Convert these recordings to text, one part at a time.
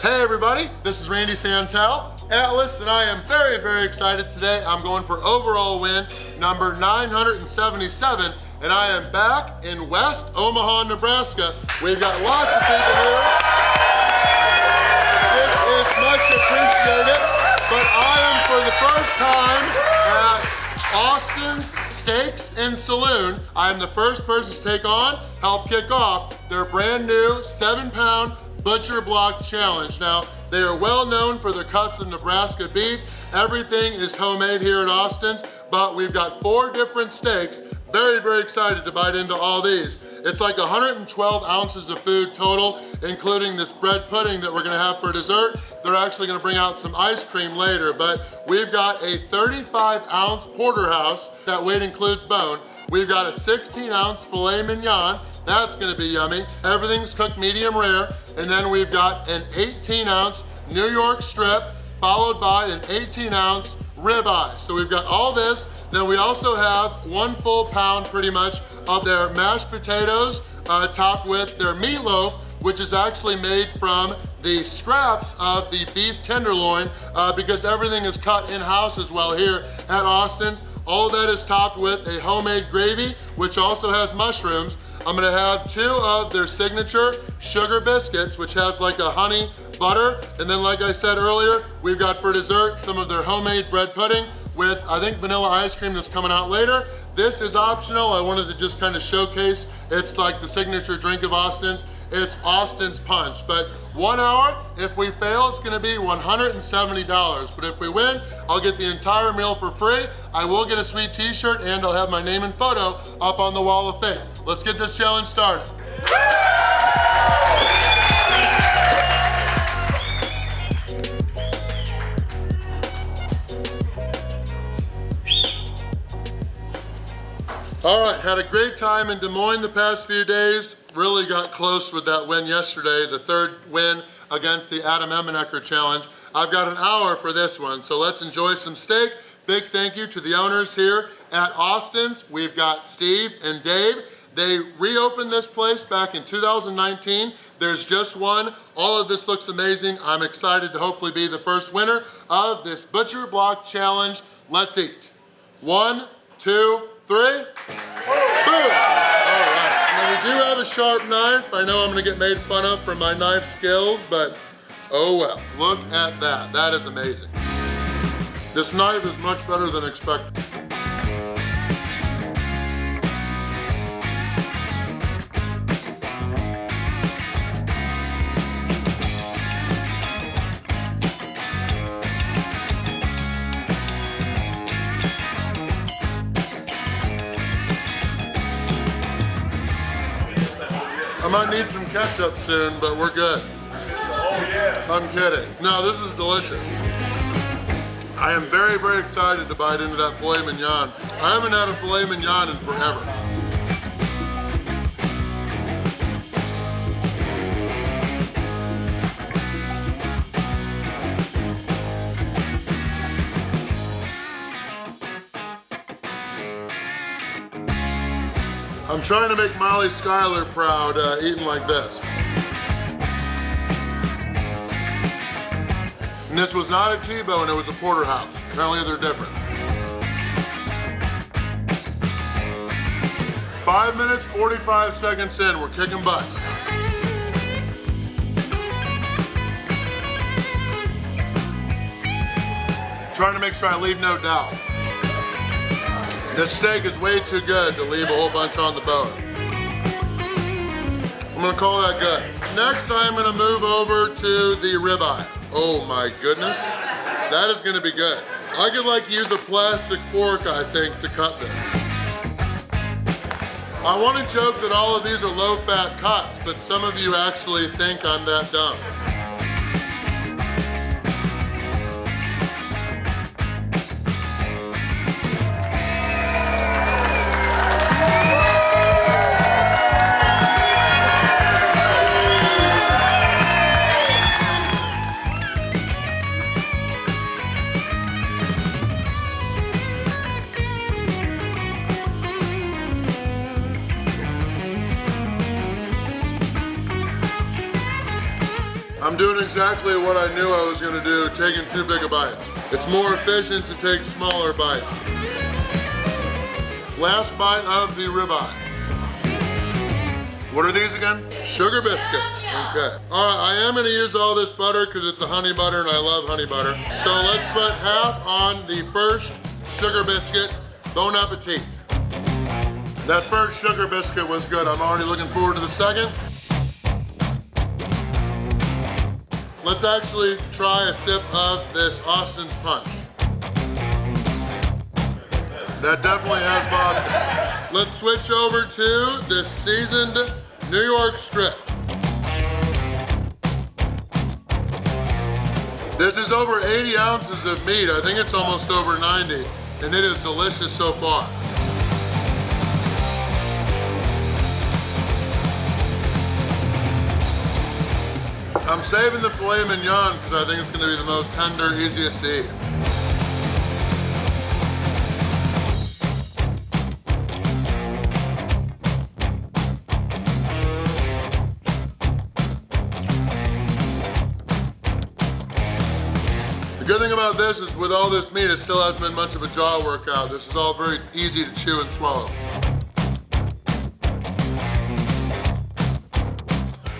Hey everybody, this is Randy Santel, Atlas, and I am very, very excited today. I'm going for overall win number 977, and I am back in West Omaha, Nebraska. We've got lots of people here. It is much appreciated, but I am for the first time at Austin's Steaks and Saloon. I am the first person to take on, help kick off their brand new 7-pound Butcher Block Challenge. Now, they are well known for their cuts of Nebraska beef. Everything is homemade here at Austin's, but we've got 4 different steaks. Very, very excited to bite into all these. It's like 112 ounces of food total, including this bread pudding that we're gonna have for dessert. They're actually gonna bring out some ice cream later, but we've got a 35-ounce Porterhouse. That weight includes bone. We've got a 16-ounce Filet Mignon. That's gonna be yummy. Everything's cooked medium rare. And then we've got an 18-ounce New York strip, followed by an 18-ounce ribeye. So we've got all this. Then we also have 1 full pound pretty much of their mashed potatoes, topped with their meatloaf, which is actually made from the scraps of the beef tenderloin, because everything is cut in-house as well here at Austin's. All of that is topped with a homemade gravy, which also has mushrooms. I'm gonna have 2 of their signature Sugar Biscuits, which has like a honey butter. And then like I said earlier, we've got for dessert some of their homemade bread pudding with, I think, vanilla ice cream that's coming out later. This is optional. I wanted to just kind of showcase. It's like the signature drink of Austin's. It's Austin's Punch. But 1 hour, if we fail, it's gonna be $170. But if we win, I'll get the entire meal for free. I will get a sweet t-shirt, and I'll have my name and photo up on the wall of fame. Let's get this challenge started. All right, had a great time in Des Moines the past few days. Really got close with that win yesterday, the 3rd win against the Adam Emmenecker Challenge. I've got an hour for this one, so let's enjoy some steak. Big thank you to the owners here at Austin's. We've got Steve and Dave. They reopened this place back in 2019. There's just one. All of this looks amazing. I'm excited to hopefully be the first winner of this Butcher Block Challenge. Let's eat. 1, 2, 3. Boom! All right. Now we do have a sharp knife. I know I'm gonna get made fun of for my knife skills, but oh well. Look at that. That is amazing. This knife is much better than expected. I might need some ketchup soon, but we're good. Oh yeah. I'm kidding. No, this is delicious. I am very, very excited to bite into that filet mignon. I haven't had a filet mignon in forever. I'm trying to make Molly Schuyler proud eating like this. And this was not a T-bone, it was a Porterhouse. Apparently they're different. 5 minutes, 45 seconds in, we're kicking butt. Trying to make sure I leave no doubt. This steak is way too good to leave a whole bunch on the bone. I'm gonna call that good. Next, I'm gonna move over to the ribeye. Oh my goodness, that is gonna be good. I could like use a plastic fork, I think, to cut this. I wanna joke that all of these are low-fat cuts, but some of you actually think I'm that dumb. I'm doing exactly what I knew I was gonna do, taking too big of bites. It's more efficient to take smaller bites. Last bite of the ribeye. What are these again? Sugar biscuits. Okay. All right, I am gonna use all this butter because it's a honey butter and I love honey butter. So let's put half on the first sugar biscuit. Bon appetit. That first sugar biscuit was good. I'm already looking forward to the second. Let's actually try a sip of this Austin's Punch. That definitely has vodka. Let's switch over to this seasoned New York strip. This is over 80 ounces of meat. I think it's almost over 90, and it is delicious so far. I'm saving the filet mignon because I think it's gonna be the most tender, easiest to eat. The good thing about this is with all this meat, it still hasn't been much of a jaw workout. This is all very easy to chew and swallow.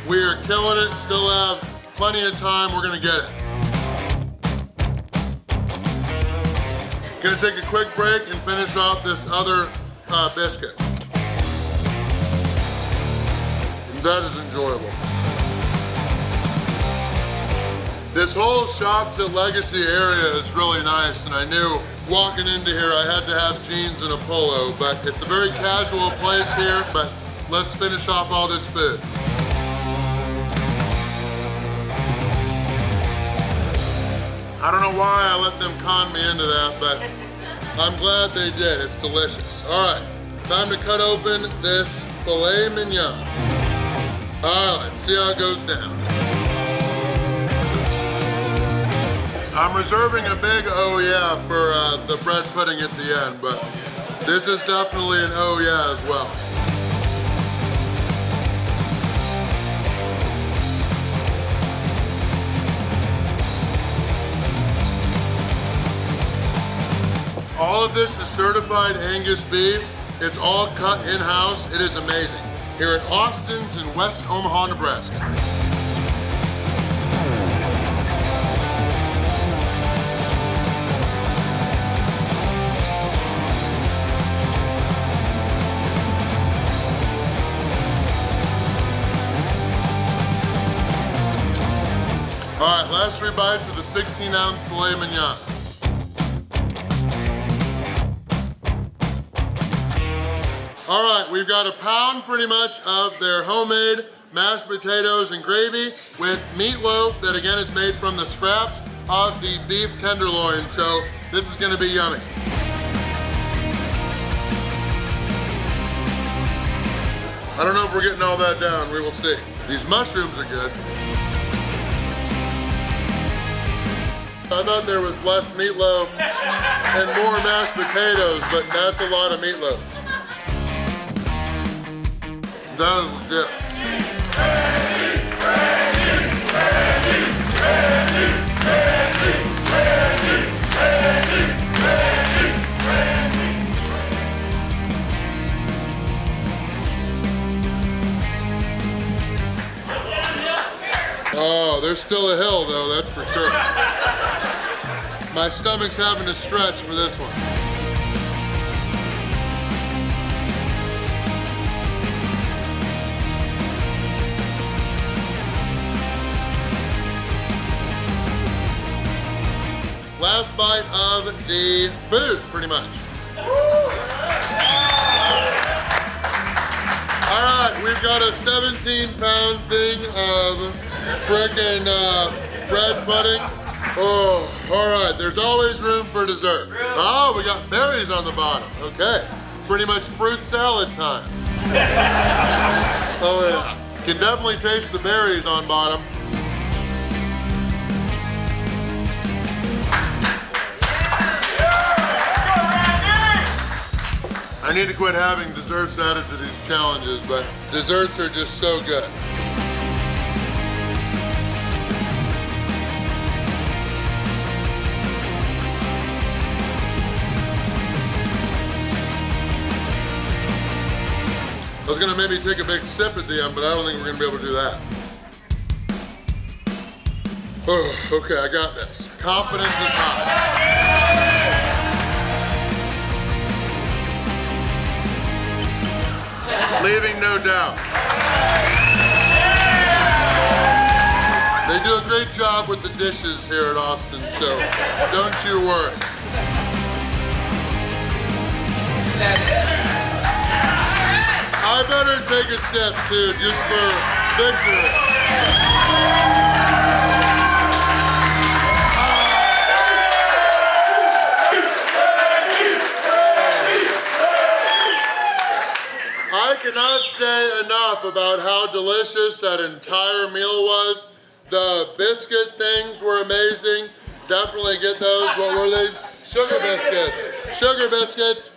We are killing it, still have plenty of time, we're gonna get it. Gonna take a quick break and finish off this other biscuit. That is enjoyable. This whole Shops at Legacy area is really nice, and I knew walking into here I had to have jeans and a polo, but it's a very casual place here, but let's finish off all this food. I don't know why I let them con me into that, but I'm glad they did. It's delicious. All right, time to cut open this filet mignon. All right, let's see how it goes down. I'm reserving a big oh yeah for the bread pudding at the end, but this is definitely an oh yeah as well. All of this is certified Angus beef. It's all cut in-house. It is amazing. Here at Austin's in West Omaha, Nebraska. All right, last 3 bites of the 16-ounce filet mignon. All right, we've got a pound pretty much of their homemade mashed potatoes and gravy with meatloaf that again is made from the scraps of the beef tenderloin. So this is gonna be yummy. I don't know if we're getting all that down, we will see. These mushrooms are good. I thought there was less meatloaf and more mashed potatoes, but that's a lot of meatloaf. That was good. Oh, there's still a hill though, that's for sure. My stomach's having to stretch for this one. Last bite of the food, pretty much. All right, we've got a 17-pound thing of frickin' bread pudding. Oh, all right, there's always room for dessert. Oh, we got berries on the bottom. Okay, pretty much fruit salad time. Oh yeah, can definitely taste the berries on bottom. I need to quit having desserts added to these challenges, but desserts are just so good. I was gonna maybe take a big sip at the end, but I don't think we're gonna be able to do that. Oh, okay, I got this. Confidence is high. Leaving no doubt. They do a great job with the dishes here at Austin, so don't you worry. I better take a sip too, just for victory. I cannot say enough about how delicious that entire meal was. The biscuit things were amazing. Definitely get those. What were they? Sugar biscuits. Sugar biscuits.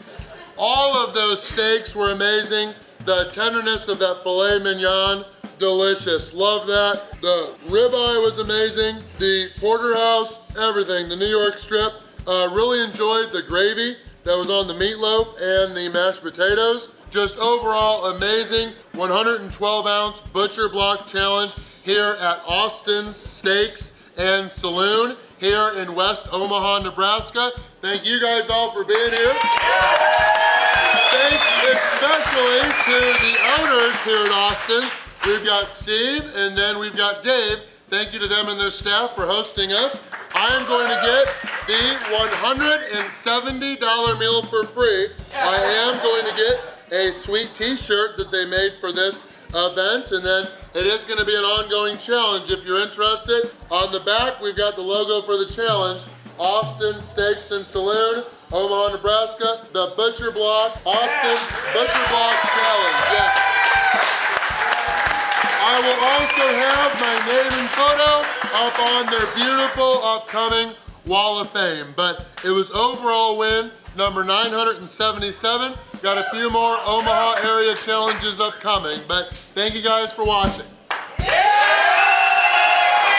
All of those steaks were amazing. The tenderness of that filet mignon, delicious. Love that. The ribeye was amazing. The Porterhouse, everything. The New York strip. Really enjoyed the gravy that was on the meatloaf and the mashed potatoes. Just overall amazing. 112 ounce butcher block challenge here at Austin's Steaks and Saloon here in West Omaha, Nebraska. Thank you guys all for being here. Thanks especially to the owners here at Austin. We've got Steve and then we've got Dave. Thank you to them and their staff for hosting us. I am going to get the $170 meal for free. I am going to get a sweet t-shirt that they made for this event, and then it is going to be an ongoing challenge if you're interested. On the back, we've got the logo for the challenge, Austin Steaks and Saloon, Omaha, Nebraska, the Butcher Block, Austin's Butcher Block Challenge, yes. I will also have my name and photo up on their beautiful upcoming Wall of Fame, but it was overall win number 977. Got a few more Omaha area challenges upcoming, but thank you guys for watching.